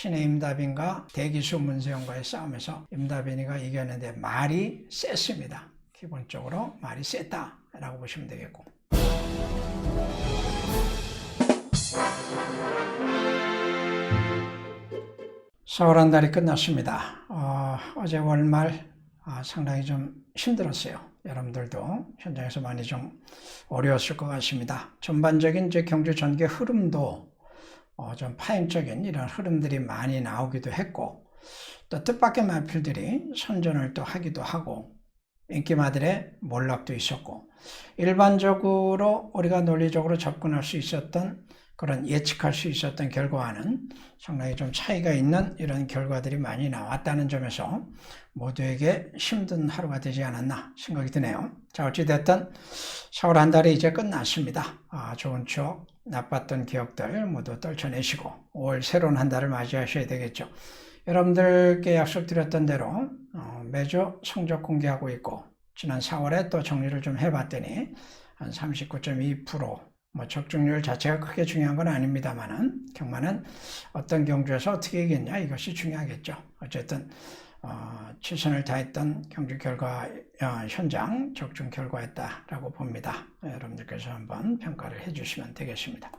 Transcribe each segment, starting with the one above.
신의 임다빈과 대기수 문세영과의 싸움에서 임다빈이가 이겼는데 말이 셌습니다. 기본적으로 말이 셌다라고 보시면 되겠고, 서울 한 달이 끝났습니다. 어제 월말 상당히 좀 힘들었어요. 여러분들도 현장에서 많이 좀 어려웠을 것 같습니다. 전반적인 이제 경제 전개 흐름도 좀 파행적인 이런 흐름들이 많이 나오기도 했고, 또 뜻밖의 마필들이 선전을 또 하기도 하고, 인기마들의 몰락도 있었고, 일반적으로 우리가 논리적으로 접근할 수 있었던 그런 예측할 수 있었던 결과와는 상당히 좀 차이가 있는 이런 결과들이 많이 나왔다는 점에서 모두에게 힘든 하루가 되지 않았나 생각이 드네요. 자, 어찌됐든 4월 한 달이 이제 끝났습니다. 좋은 추억, 나빴던 기억들 모두 떨쳐내시고 5월 새로운 한 달을 맞이하셔야 되겠죠. 여러분들께 약속드렸던 대로 매주 성적 공개하고 있고, 지난 4월에 또 정리를 좀 해봤더니 한 39.2%, 적중률 자체가 크게 중요한 건 아닙니다만은 경마는 어떤 경주에서 어떻게 이겼냐, 이것이 중요하겠죠. 어쨌든 최선을 다했던 경주 결과 현장 적중 결과였다라고 봅니다. 여러분들께서 한번 평가를 해주시면 되겠습니다.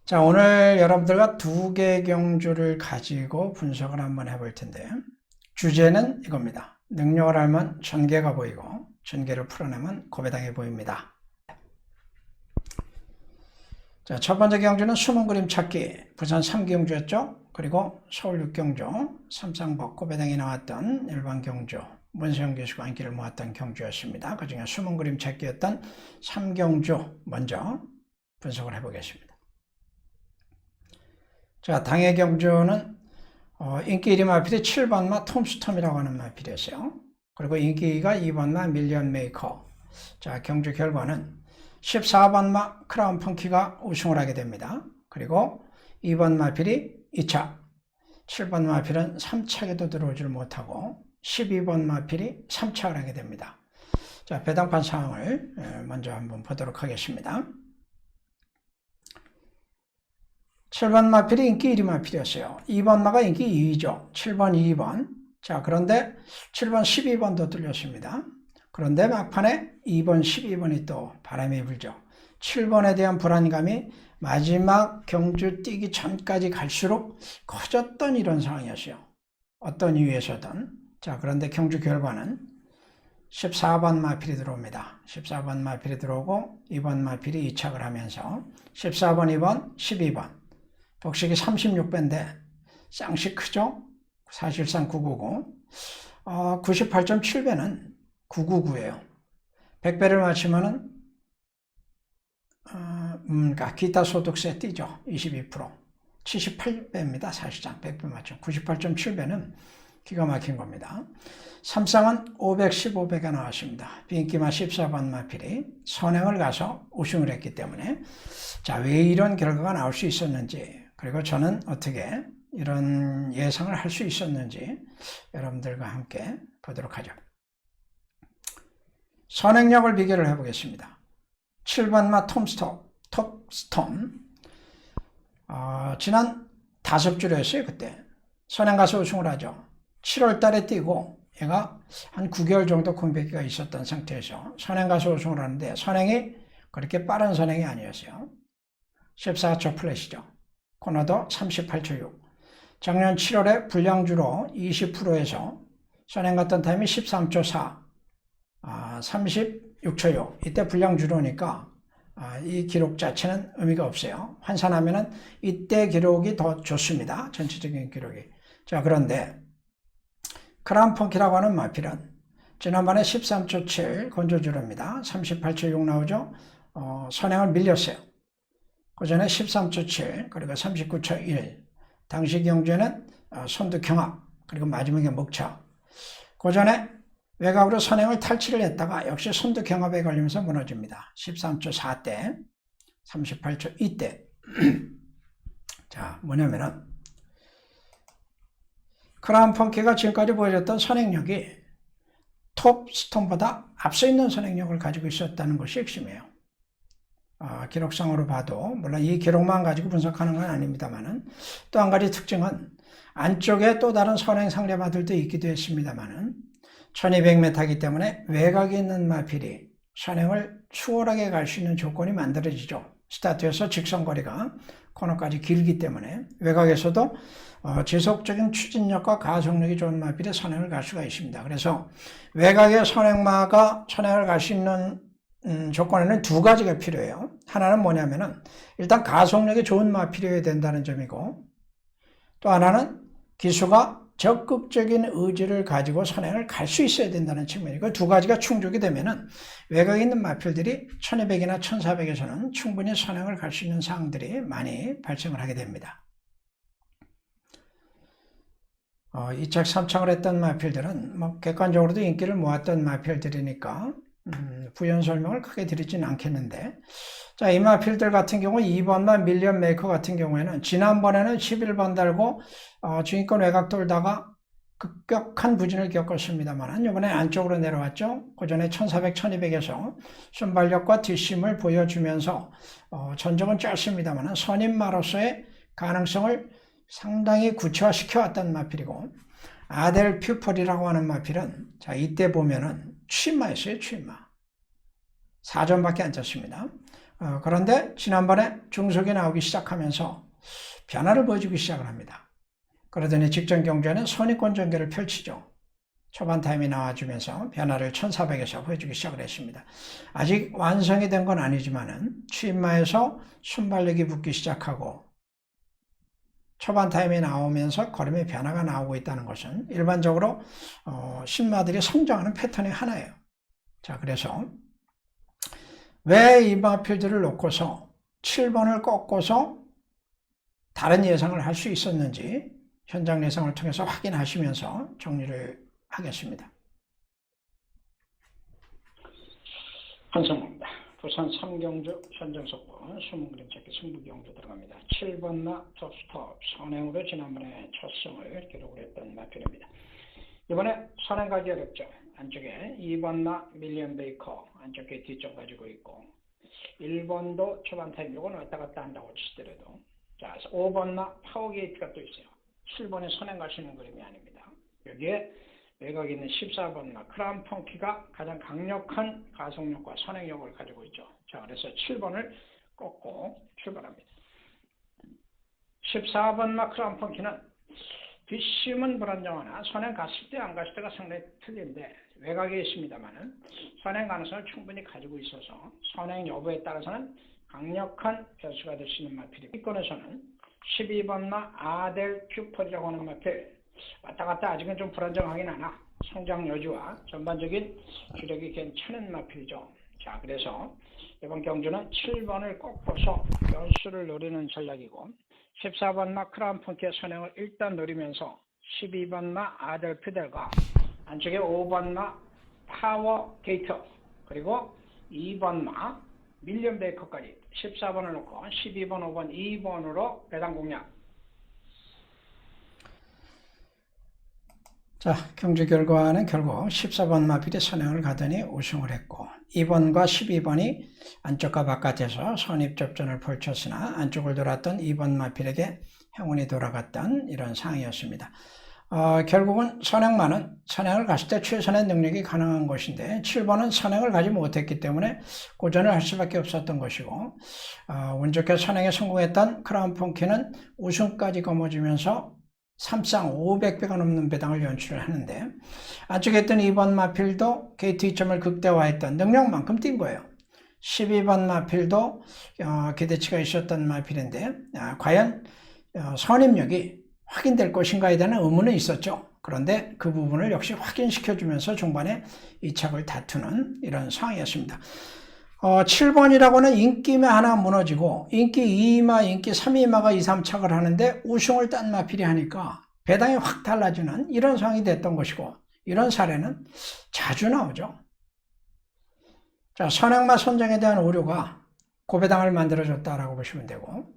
자, 오늘 여러분들과 두 개의 경주를 가지고 분석을 한번 해볼 텐데, 주제는 이겁니다. 능력을 알면 전개가 보이고 전개를 풀어내면 고배당이 보입니다. 자, 첫 번째 경주는 숨은 그림 찾기, 부산 3경주였죠. 그리고 서울 6경주, 삼상복 고배당이 나왔던 일반 경주, 문세영 교수가 인기를 모았던 경주였습니다. 그 중에 숨은 그림 찾기였던 3경주 먼저 분석을 해보겠습니다. 자, 당의 경주는 인기 1위 마필이 7번마 톰스톰이라고 하는 마필이었어요. 그리고 인기가 2번마 밀리언 메이커. 자, 경주 결과는 14번마 크라운 펑키가 우승을 하게 됩니다. 그리고 2번 마필이 2차, 7번 마필은 3차에도 들어오질 못하고 12번 마필이 3차를 하게 됩니다. 자, 배당판 상황을 먼저 한번 보도록 하겠습니다. 7번 마필이 인기 1위 마필이었어요. 2번 마가 인기 2위죠. 7번, 2번. 자, 그런데 7번, 12번도 뚫렸습니다. 그런데 막판에 2번, 12번이 또 바람이 불죠. 7번에 대한 불안감이 마지막 경주 뛰기 전까지 갈수록 커졌던 이런 상황이었어요. 어떤 이유에서든. 자, 그런데 경주 결과는 14번 마필이 들어옵니다. 14번 마필이 들어오고 2번 마필이 2착을 하면서 14번, 2번, 12번. 복식이 36배인데 쌍씩 크죠? 사실상 999. 98.7배는 999예요. 100배를 맞추면은 기타 소득세 띄죠. 22%. 78배입니다. 사실상 100배 맞추면 98.7배는 기가 막힌 겁니다. 삼상은 515배가 나왔습니다. 비인기마 14번 마필이 선행을 가서 우승을 했기 때문에, 자, 왜 이런 결과가 나올 수 있었는지, 그리고 저는 어떻게 이런 예상을 할 수 있었는지 여러분들과 함께 보도록 하죠. 선행력을 비교를 해보겠습니다. 7번마 톱스톰. 지난 5주였어요, 그때. 선행 가서 우승을 하죠. 7월 달에 뛰고, 얘가 한 9개월 정도 공백기가 있었던 상태에서 선행 가서 우승을 하는데, 선행이 그렇게 빠른 선행이 아니었어요. 14초 플랫이죠. 코너도 38초 6. 작년 7월에 불량주로 20%에서 선행 갔던 타임이 13초 4. 36초 6. 이때 불량주로니까 이 기록 자체는 의미가 없어요. 환산하면은 이때 기록이 더 좋습니다. 전체적인 기록이. 자, 그런데 크라운 펑키라고 하는 마필은 지난번에 13초 7 건조주로입니다. 38초 6 나오죠. 선행을 밀렸어요. 그 전에 13초 7, 그리고 39초 1. 당시 경주에는 선두 경합, 그리고 마지막에 목차. 그 전에 외곽으로 선행을 탈취를 했다가 역시 선두 경합에 걸리면서 무너집니다. 13초 4대, 38초 2대. 자, 뭐냐면은 크라운 펑키가 지금까지 보여줬던 선행력이 톱스톰보다 앞서 있는 선행력을 가지고 있었다는 것이 핵심이에요. 기록상으로 봐도, 물론 이 기록만 가지고 분석하는 건 아닙니다만은, 또 한 가지 특징은 안쪽에 또 다른 선행 상례마들도 있기도 했습니다만은 1200m이기 때문에 외곽에 있는 마필이 선행을 수월하게 갈 수 있는 조건이 만들어지죠. 스타트에서 직선거리가 코너까지 길기 때문에 외곽에서도 지속적인 추진력과 가속력이 좋은 마필이 선행을 갈 수가 있습니다. 그래서 외곽의 선행마가 선행을 갈 수 있는 조건에는 두 가지가 필요해요. 하나는 뭐냐면은 일단 가속력이 좋은 마필이어야 된다는 점이고, 또 하나는 기수가 적극적인 의지를 가지고 선행을 갈 수 있어야 된다는 측면이고, 두 가지가 충족이 되면은 외곽에 있는 마필들이 1200이나 1400에서는 충분히 선행을 갈 수 있는 사항들이 많이 발생을 하게 됩니다. 2착, 3착을 했던 마필들은 객관적으로도 인기를 모았던 마필들이니까 부연 설명을 크게 드리진 않겠는데, 자, 이 마필들 같은 경우 2번만 밀리언 메이커 같은 경우에는 지난번에는 11번 달고 중위권 외곽 돌다가 급격한 부진을 겪었습니다만 이번에 안쪽으로 내려왔죠. 그전에 1400, 1200에서 순발력과 뒷심을 보여주면서 전적은 짧습니다만 선임마로서의 가능성을 상당히 구체화시켜왔던 마필이고, 아델 퓨펄이라고 하는 마필은 자, 이때 보면은 취임마였어요. 취임마 4점밖에 안 쳤습니다. 그런데 지난번에 중속이 나오기 시작하면서 변화를 보여주기 시작을 합니다. 그러더니 직전 경주에는 선입권 전개를 펼치죠. 초반 타임이 나와주면서 변화를 1400에서 보여주기 시작을 했습니다. 아직 완성이 된 건 아니지만은 취임마에서 순발력이 붙기 시작하고 초반 타임이 나오면서 걸음의 변화가 나오고 있다는 것은 일반적으로 신마들이 성장하는 패턴의 하나예요. 자, 그래서 왜 이 마필들을 놓고서 7번을 꺾고서 다른 예상을 할 수 있었는지 현장 예상을 통해서 확인하시면서 정리를 하겠습니다. 한성입니다. 부산 3경주 현장 속보 숨은 그림 찾기 승부 경주 들어갑니다. 7번나 톱스톱 선행으로 지난번에 첫 승을 기록을 했던 마필입니다. 이번에 선행 가기 어렵죠. 안쪽에 2번나 밀리언 베이커 안쪽에 뒤쪽 가지고 있고, 1번도 초반 타임 요건 왔다 갔다 한다고 치더라도, 자, 5번나 파워 게이트가 또 있어요. 7번에 선행 갈 수 있는 그림이 아닙니다. 여기에 외곽에 있는 14번나 크라운 펑키가 가장 강력한 가속력과 선행력을 가지고 있죠. 자, 그래서 7번을 꺾고 출발합니다. 14번나 크라운 펑키는 뒷심은 불안정하나 선행 갔을 때 안 갔을 때가 상당히 틀린데 외곽에 있습니다만은 선행 가능성을 충분히 가지고 있어서 선행 여부에 따라서는 강력한 변수가 될 수 있는 마필입니다. 이권에서는 12번나 아델 퓨펄이라고 하는 마필 왔다 갔다 아직은 좀 불안정하긴 하나 성장 여지와 전반적인 주력이 괜찮은 마필이죠. 자, 그래서 이번 경주는 7번을 꺾고서 변수를 노리는 전략이고, 14번나 크라운 펑키의 선행을 일단 노리면서 12번나 아델 퓨델과 안쪽에 5번나 파워 게이트 그리고 2번나 밀리언 베이커까지 14번을 놓고 12번, 5번, 2번으로 배당 공략. 자, 경주 결과는 결국 14번 마필이 선행을 가더니 우승을 했고, 2번과 12번이 안쪽과 바깥에서 선입접전을 펼쳤으나 안쪽을 돌았던 2번 마필에게 행운이 돌아갔던 이런 상황이었습니다. 결국은 선행마는 선행을 갔을 때 최선의 능력이 가능한 것인데 7번은 선행을 가지 못했기 때문에 고전을 할 수밖에 없었던 것이고, 운 좋게 선행에 성공했던 크라운 펑키는 우승까지 거머쥐면서 3쌍 500배가 넘는 배당을 연출을 하는데, 안쪽에 있던 2번 마필도 게이트 2점을 극대화했던 능력만큼 뛴 거예요. 12번 마필도 기대치가 있었던 마필인데 과연 선임력이 확인될 것인가에 대한 의문은 있었죠. 그런데 그 부분을 역시 확인시켜주면서 중반에 2착을 다투는 이런 상황이었습니다. 7번이라고는 인기마 하나 무너지고 인기 2마, 인기 3이마가 2, 3착을 하는데 우승을 딴 마필이 하니까 배당이 확 달라지는 이런 상황이 됐던 것이고, 이런 사례는 자주 나오죠. 자, 선행마 선정에 대한 오류가 고배당을 만들어줬다라고 보시면 되고,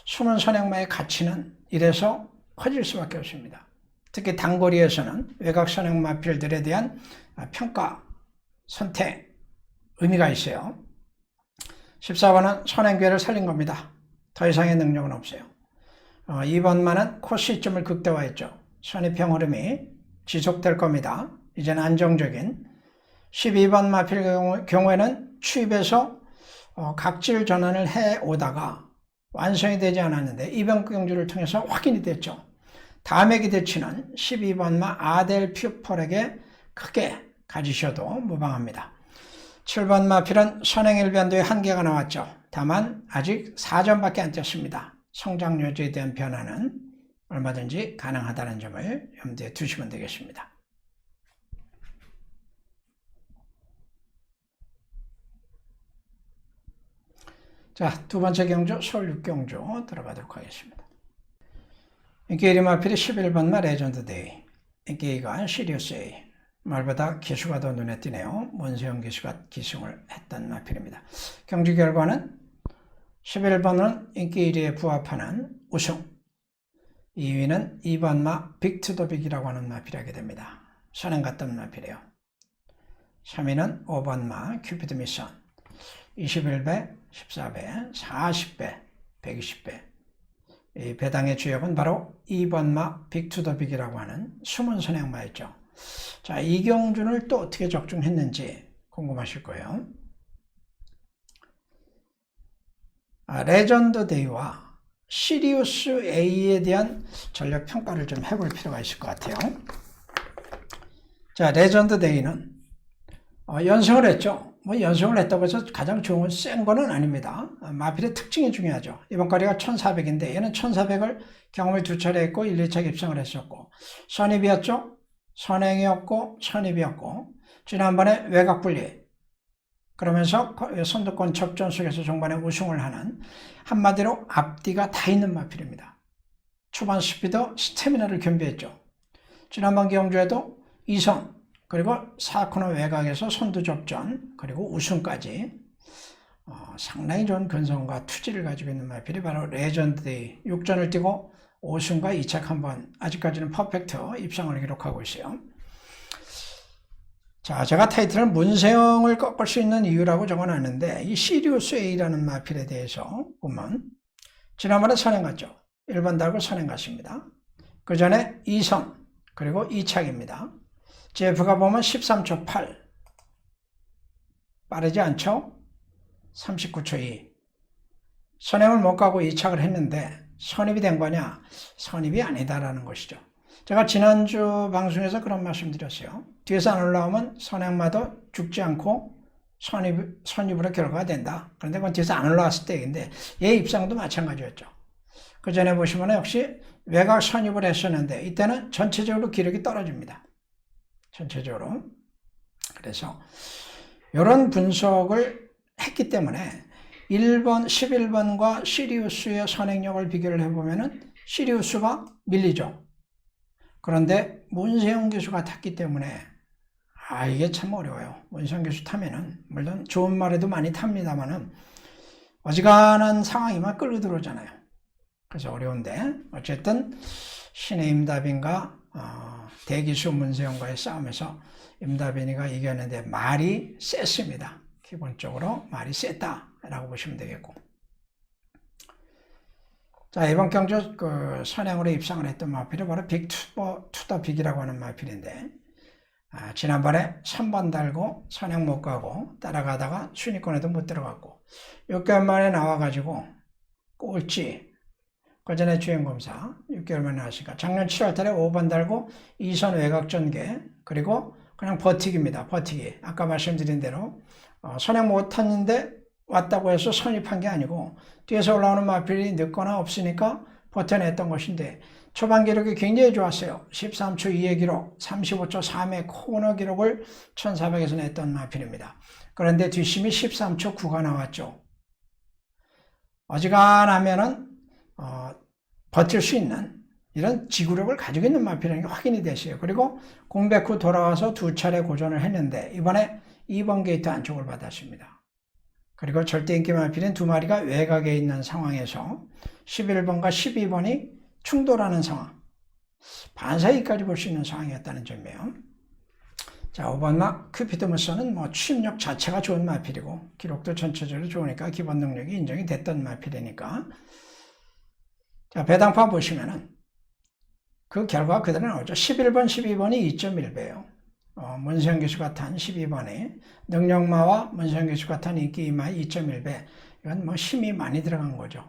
숨은 선행마의 가치는 이래서 커질 수밖에 없습니다. 특히 단거리에서는 외곽 선행 마필들에 대한 평가, 선택, 의미가 있어요. 14번은 선행괴를 살린 겁니다. 더 이상의 능력은 없어요. 2번만은 코 시점을 극대화했죠. 선입형 흐름이 지속될 겁니다. 이제는 안정적인. 12번 마필 경우에는 추입에서 각질 전환을 해오다가 완성이 되지 않았는데 이번 경주를 통해서 확인이 됐죠. 다음의 기대치는 12번마 아델 퓨펄에게 크게 가지셔도 무방합니다. 7번 마필은 선행일변도의 한계가 나왔죠. 다만 아직 4점밖에 안 뛰었습니다. 성장 여지에 대한 변화는 얼마든지 가능하다는 점을 염두에 두시면 되겠습니다. 자, 두 번째 경주 서울 6경주 들어가도록 하겠습니다. 인기 1위 마필이 11번마 레전드데이. 인기 2가 시리우스 A. 말보다 기수가 더 눈에 띄네요. 문세영 기수가 기승을 했던 마필입니다. 경주 결과는 11번은 인기 1위에 부합하는 우승, 2위는 2번마 빅투더빅이라고 하는 마필이 하게 됩니다. 선행 갔던 마필이에요. 3위는 5번마 큐피드 미션, 21배, 14배, 40배, 120배. 이 배당의 주역은 바로 2번마 빅투더빅이라고 하는 숨은 선행마였죠. 자, 이 경주를 또 어떻게 적중했는지 궁금하실 거예요. 레전드 데이와 시리우스 A에 대한 전력 평가를 좀 해볼 필요가 있을 것 같아요. 자, 레전드 데이는 연승을 했죠. 연승을 했다고 해서 가장 좋은 센 거는 아닙니다. 마필의 특징이 중요하죠. 이번 거리가 1400인데 얘는 1400을 경험을 2차례 했고 1, 2차 입상을 했었고 선입이었죠. 선행이었고 선입이었고 지난번에 외곽 분리 그러면서 선두권 접전 속에서 종반에 우승을 하는 한마디로 앞뒤가 다 있는 마필입니다. 초반 스피드, 스태미나를 겸비했죠. 지난번 경주에도 2선 그리고 4코너 외곽에서 선두 접전 그리고 우승까지 상당히 좋은 근성과 투지를 가지고 있는 마필이 바로 레전드데이. 6전을 뛰고 5승과 2착 한번 아직까지는 퍼펙트 입상을 기록하고 있어요. 자, 제가 타이틀을 문세영을 꺾을 수 있는 이유라고 적어놨는데 이 시리우스 A라는 마필에 대해서 보면 지난번에 선행 갔죠. 1번 달고 선행 갔습니다. 그 전에 2선 그리고 2착입니다. JF가 보면 13초 8 빠르지 않죠? 39초 2 선행을 못 가고 2착을 했는데 선입이 된 거냐? 선입이 아니다라는 것이죠. 제가 지난주 방송에서 그런 말씀 드렸어요. 뒤에서 안 올라오면 선행마도 죽지 않고 선입으로 결과가 된다. 그런데 그건 뒤에서 안 올라왔을 때인데 얘 입상도 마찬가지였죠. 그 전에 보시면 역시 외곽 선입을 했었는데 이때는 전체적으로 기록이 떨어집니다. 전체적으로. 그래서 이런 분석을 했기 때문에 1번, 11번과 시리우스의 선행력을 비교를 해보면 시리우스가 밀리죠. 그런데 문세영 기수가 탔기 때문에 이게 참 어려워요. 문세영 기수 타면은 물론 좋은 말에도 많이 탑니다만은 어지간한 상황이만 끌고 들어오잖아요. 그래서 어려운데 어쨌든 신의 임다빈과 대기수 문세영과의 싸움에서 임다빈이가 이겼는데 말이 셌습니다. 기본적으로 말이 셌다라고 보시면 되겠고. 자, 이번 경주 선행으로 입상을 했던 마필이 바로 빅투더빅이라고 하는 마필인데 지난번에 3번 달고 선행 못 가고 따라가다가 순위권에도 못 들어갔고 6개월 만에 나와가지고 꼴찌 그 전에 주행검사 6개월 만에 나왔으니까 작년 7월 달에 5번 달고 2선 외곽 전개 그리고 그냥 버티기입니다. 버티기. 아까 말씀드린 대로 선행 못 탔는데 왔다고 해서 선입한 게 아니고 뒤에서 올라오는 마필이 늦거나 없으니까 버텨냈던 것인데 초반 기록이 굉장히 좋았어요. 13초 2의 기록, 35초 3의 코너 기록을 1400에서 냈던 마필입니다. 그런데 뒷심이 13초 9가 나왔죠. 어지간하면은 버틸 수 있는 이런 지구력을 가지고 있는 마필이라는 게 확인이 됐어요. 그리고 공백 후 돌아와서 2차례 고전을 했는데 이번에 2번 게이트 안쪽을 받았습니다. 그리고 절대 인기 마필인 2마리가 외곽에 있는 상황에서 11번과 12번이 충돌하는 상황. 반사이까지 볼 수 있는 상황이었다는 점이에요. 자, 5번마 큐피드 무서는 뭐 추입력 자체가 좋은 마필이고 기록도 전체적으로 좋으니까 기본 능력이 인정이 됐던 마필이니까. 자, 배당판 보시면은 그 결과가 그대로 나오죠. 11번, 12번이 2.1배예요. 문세영 교수가 탄 12번에 능력마와 문세영 교수가 탄 인기이마의 2.1배. 이건 뭐 힘이 많이 들어간 거죠.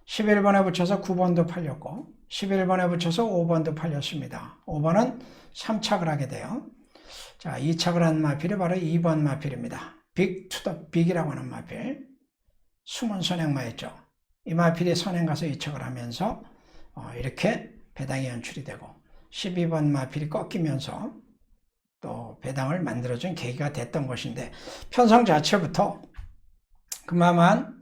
11번에 붙여서 9번도 팔렸고 11번에 붙여서 5번도 팔렸습니다. 5번은 3착을 하게 돼요. 자, 2착을 한 마필이 바로 2번 마필입니다. 빅 투 더 빅이라고 하는 마필. 숨은 선행마였죠. 이 마필이 선행 가서 2착을 하면서 이렇게 배당이 연출이 되고 12번 마필이 꺾이면서 또 배당을 만들어준 계기가 됐던 것인데 편성 자체부터 그만한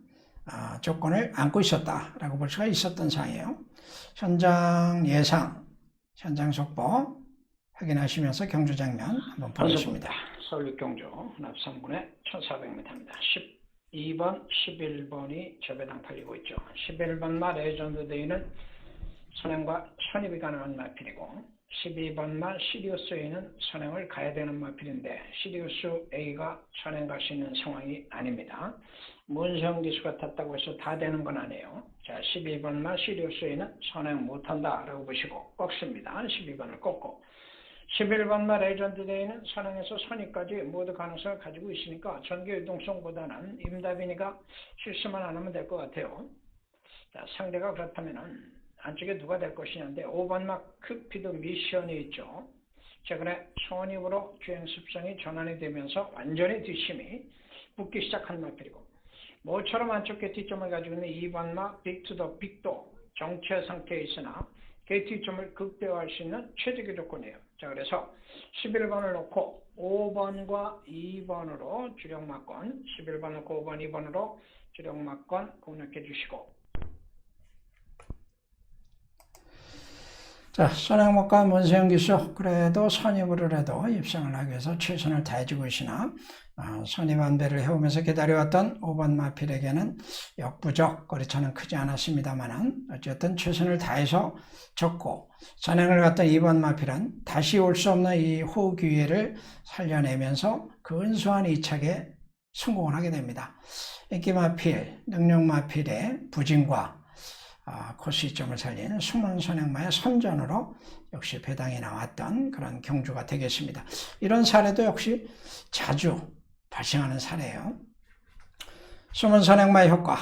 조건을 안고 있었다라고 볼 수가 있었던 상이에요. 현장 예상, 현장 속보 확인하시면서 경주 장면 한번 보겠습니다. 서울 경주 혼합 3군의 1400m입니다. 12번, 11번이 저배당 팔리고 있죠. 11번마 레전드 데이는 선행과 선입이 가능한 마필이고 12번마 시리우스 A는 선행을 가야 되는 마필인데 시리우스 A가 선행 갈 수 있는 상황이 아닙니다. 문세영 기수가 탔다고 해서 다 되는 건 아니에요. 자, 12번마 시리우스 A는 선행 못한다 라고 보시고 꺾습니다. 12번을 꺾고 11번마 레전드 데이는 선행에서 선입까지 모두 가능성을 가지고 있으니까 전개 유동성보다는 임다빈이가 실수만 안 하면 될 것 같아요. 자, 상대가 그렇다면은 안쪽에 누가 될 것이냐인데 5번마 큐피드 미션이 있죠. 최근에 선입으로 주행 습성이 전환이 되면서 완전히 뒷심이 붙기 시작한 마필이고 모처럼 안쪽 게티점을 가지고 있는 2번마 빅투더 빅도 정체 상태에 있으나 게티점을 극대화할 수 있는 최적의 조건이에요. 자, 그래서 11번을 놓고 5번과 2번으로 주력막건 11번 놓고 5번, 2번으로 주력막건 공략해 주시고 자, 선행목과 문세영 기수 그래도 선입으로 해도 입상을 하기 위해서 최선을 다해주고 있으나 선입 안배를 해오면서 기다려왔던 5번 마필에게는 역부족 거리차는 크지 않았습니다만 어쨌든 최선을 다해서 졌고 선행을 갔던 2번 마필은 다시 올 수 없는 이 호흡 기회를 살려내면서 근소한 2착에 성공을 하게 됩니다. 인기 마필, 능력 마필의 부진과 코스이점을 살린 숨은 선행마의 선전으로 역시 배당이 나왔던 그런 경주가 되겠습니다. 이런 사례도 역시 자주 발생하는 사례예요. 숨은 선행마의 효과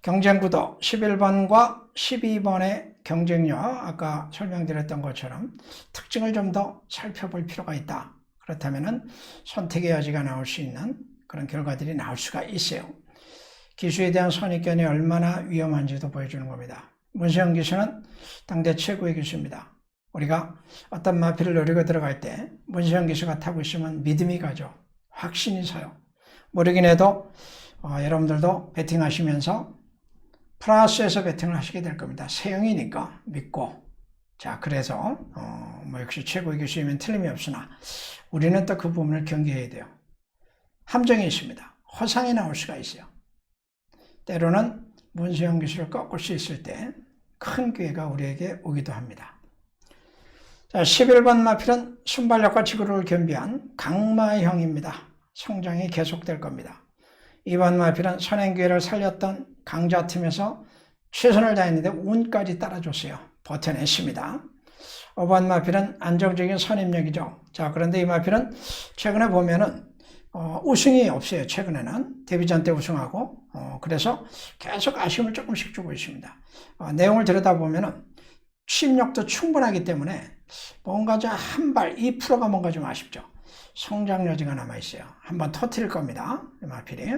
경쟁구도 11번과 12번의 경쟁력 아까 설명드렸던 것처럼 특징을 좀 더 살펴볼 필요가 있다. 그렇다면 선택의 여지가 나올 수 있는 그런 결과들이 나올 수가 있어요. 기수에 대한 선입견이 얼마나 위험한지도 보여주는 겁니다. 문세영 기수는 당대 최고의 기수입니다. 우리가 어떤 마필을 노리고 들어갈 때 문세영 기수가 타고 있으면 믿음이 가죠. 확신이 서요. 모르긴 해도 여러분들도 배팅하시면서 플러스에서 배팅을 하시게 될 겁니다. 세영이니까 믿고 자 그래서 뭐 역시 최고의 기수이면 틀림이 없으나 우리는 또 그 부분을 경계해야 돼요. 함정이 있습니다. 허상이 나올 수가 있어요. 때로는 문세영 기수를 꺾을 수 있을 때 큰 기회가 우리에게 오기도 합니다. 자, 11번 마필은 순발력과 지구를 겸비한 강마형입니다. 성장이 계속될 겁니다. 2번 마필은 선행 기회를 살렸던 강자팀에서 최선을 다했는데 운까지 따라줬어요. 버텨냈습니다. 5번 마필은 안정적인 선임력이죠. 자, 그런데 이 마필은 최근에 보면은 우승이 없어요. 최근에는 데뷔전 때 우승하고 그래서 계속 아쉬움을 조금씩 주고 있습니다. 내용을 들여다보면은 취입력도 충분하기 때문에 뭔가 좀 한 발 2%가 뭔가 좀 아쉽죠. 성장 여지가 남아있어요. 한번 터뜨릴 겁니다. 이 마필이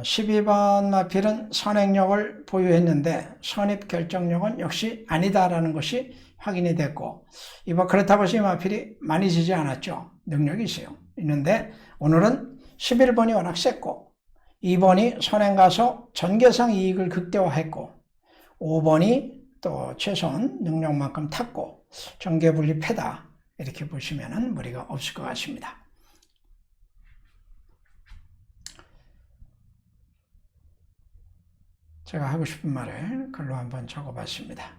12번 마필은 선행력을 보유했는데 선입 결정력은 역시 아니다라는 것이 확인이 됐고 이번 그렇다고 해서 이 마필이 많이 지지 않았죠. 능력이 있어요. 있는데 오늘은 11번이 워낙 셌고 2번이 선행 가서 전개상 이익을 극대화했고 5번이 또 최소한 능력만큼 탔고 전개분리 패다 이렇게 보시면 무리가 없을 것 같습니다. 제가 하고 싶은 말을 글로 한번 적어봤습니다.